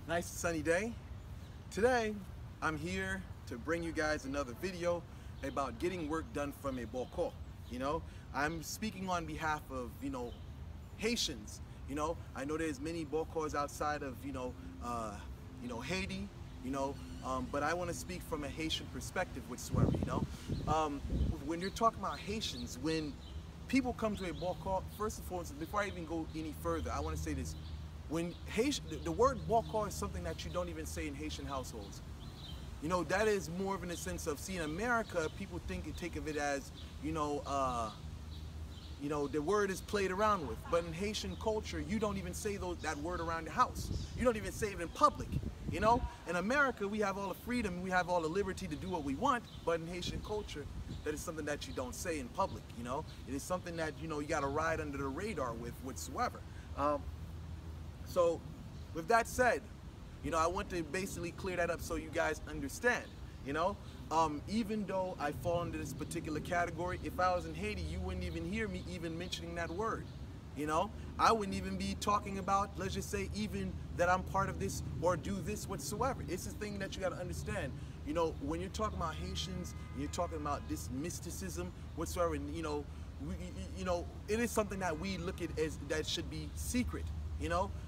Nice sunny day. Today, I'm here to bring you guys another video about getting work done from a Bokor. I'm speaking on behalf of, Haitians. I know there's many Bokors outside of, Haiti, but I want to speak from a Haitian perspective whatsoever, When you're talking about Haitians, when people come to a Bokor, first and foremost, before I even go any further, I want to say this. When Haitian, the word Bokor is something that you don't even say in Haitian households. That is more of in the sense of, see, in America, people take of it as, the word is played around with. But in Haitian culture, you don't even say that word around the house. You don't even say it in public. In America, we have all the freedom, we have all the liberty to do what we want, but in Haitian culture, that is something that you don't say in public, It is something that, you got to ride under the radar with whatsoever. So, with that said, I want to basically clear that up so you guys understand, even though I fall into this particular category, if I was in Haiti, you wouldn't even hear me even mentioning that word, I wouldn't even be talking about, let's just say, even that I'm part of this or do this whatsoever. It's a thing that you got to understand, when you're talking about Haitians, you're talking about this mysticism whatsoever, and, it is something that we look at as that should be secret.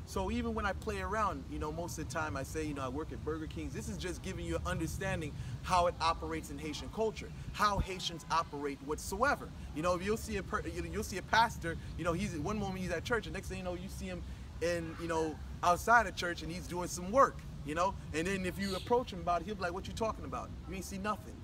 So even when I play around, most of the time I say, I work at Burger King's. This is just giving you an understanding how it operates in Haitian culture, how Haitians operate whatsoever. You'll see a pastor, he's one moment he's at church, and next thing you know, you see him in, outside of church, and he's doing some work, and then if you approach him about it, he'll be like, "What you talking about? You ain't see nothing."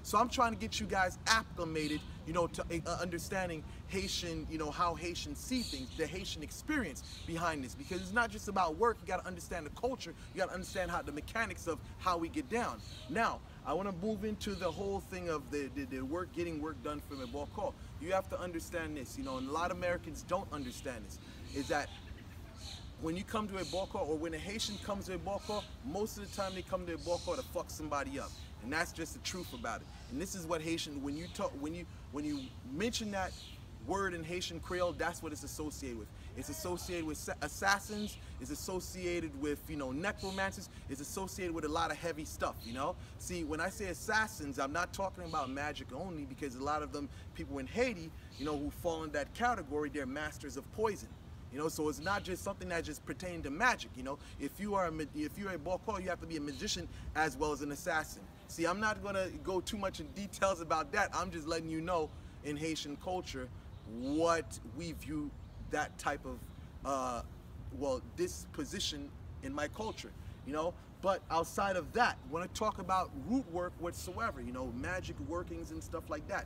So I'm trying to get you guys acclimated, to understanding Haitian, how Haitians see things, the Haitian experience behind this, because it's not just about work. You got to understand the culture. You got to understand how the mechanics of how we get down. Now, I want to move into the whole thing of the getting work done from a Bokor. You have to understand this, and a lot of Americans don't understand this, is that when you come to a Bokor, or when a Haitian comes to a Bokor, most of the time they come to a Bokor to fuck somebody up. And that's just the truth about it. And this is what Haitian, when you mention that word in Haitian Creole, that's what it's associated with. It's associated with assassins, it's associated with, necromancers, it's associated with a lot of heavy stuff, See, when I say assassins, I'm not talking about magic only, because a lot of them, people in Haiti, who fall in that category, they're masters of poison. So it's not just something that just pertains to magic. If you're a Bokor, you have to be a magician as well as an assassin. See, I'm not gonna go too much in details about that. I'm just letting you know in Haitian culture what we view that type of, disposition in my culture. But outside of that, when I talk about root work whatsoever, magic workings and stuff like that,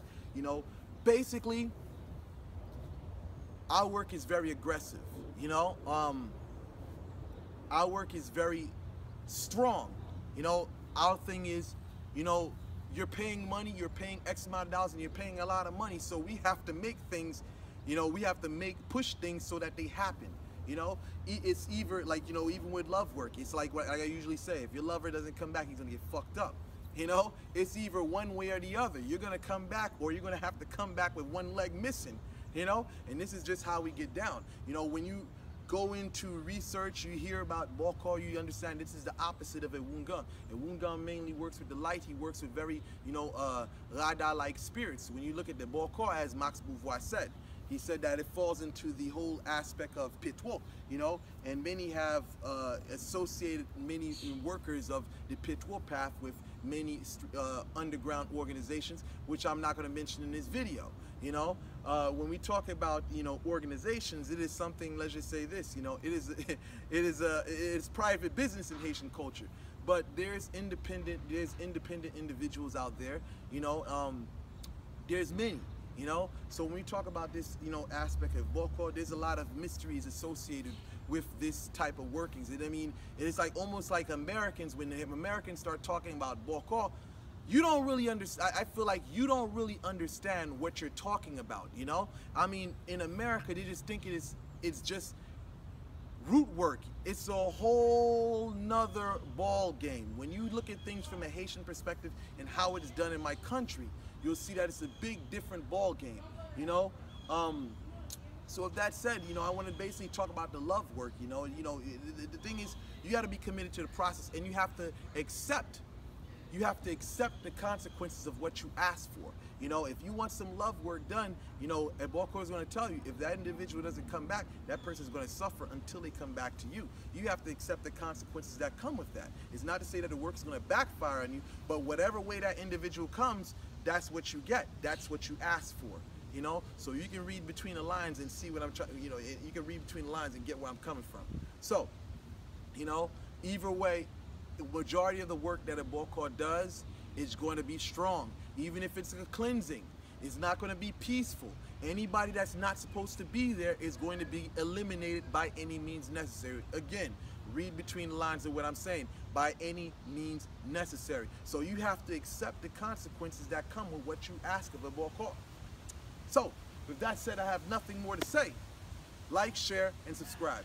basically, our work is very aggressive, our work is very strong, our thing is, you're paying money, you're paying X amount of dollars, and you're paying a lot of money, so we have to make things, we have to push things so that they happen, it's either, like, even with love work, it's like what I usually say, if your lover doesn't come back, he's gonna get fucked up. It's either one way or the other. You're gonna come back, or you're gonna have to come back with one leg missing. And this is just how we get down. When you go into research, you hear about Bokor, you understand this is the opposite of a Wungan. A Wungan mainly works with the light. He works with very, Rada-like spirits. When you look at the Bokor, as Max Beauvoir said, he said that it falls into the whole aspect of Pitwo, and many have associated many workers of the Pitwo path with many underground organizations, which I'm not going to mention in this video. When we talk about, organizations, it is something, let's just say this, it is private business in Haitian culture, but there's independent individuals out there, there's many, so when we talk about this, aspect of Bokor, there's a lot of mysteries associated with this type of workings. I mean, it's like almost like Americans, when Americans start talking about Bokor, you don't really understand. I feel like you don't really understand what you're talking about, I mean, in America, they just think it's just root work. It's a whole nother ball game. When you look at things from a Haitian perspective and how it is done in my country, you'll see that it's a big different ball game, So with that said, I want to basically talk about the love work. The thing is, you got to be committed to the process, and you have to accept the consequences of what you ask for. If you want some love work done, a Bokors is going to tell you, if that individual doesn't come back, that person is going to suffer until they come back to you. You have to accept the consequences that come with that. It's not to say that the work is going to backfire on you, but whatever way that individual comes, that's what you get. That's what you ask for. So you can read between the lines and see what I'm trying. You can read between the lines and get where I'm coming from. So, either way, the majority of the work that a Bokor does is going to be strong. Even if it's a cleansing, it's not going to be peaceful. Anybody that's not supposed to be there is going to be eliminated by any means necessary. Again, read between the lines of what I'm saying. By any means necessary. So you have to accept the consequences that come with what you ask of a Bokor. So, with that said, I have nothing more to say. Like, share, and subscribe.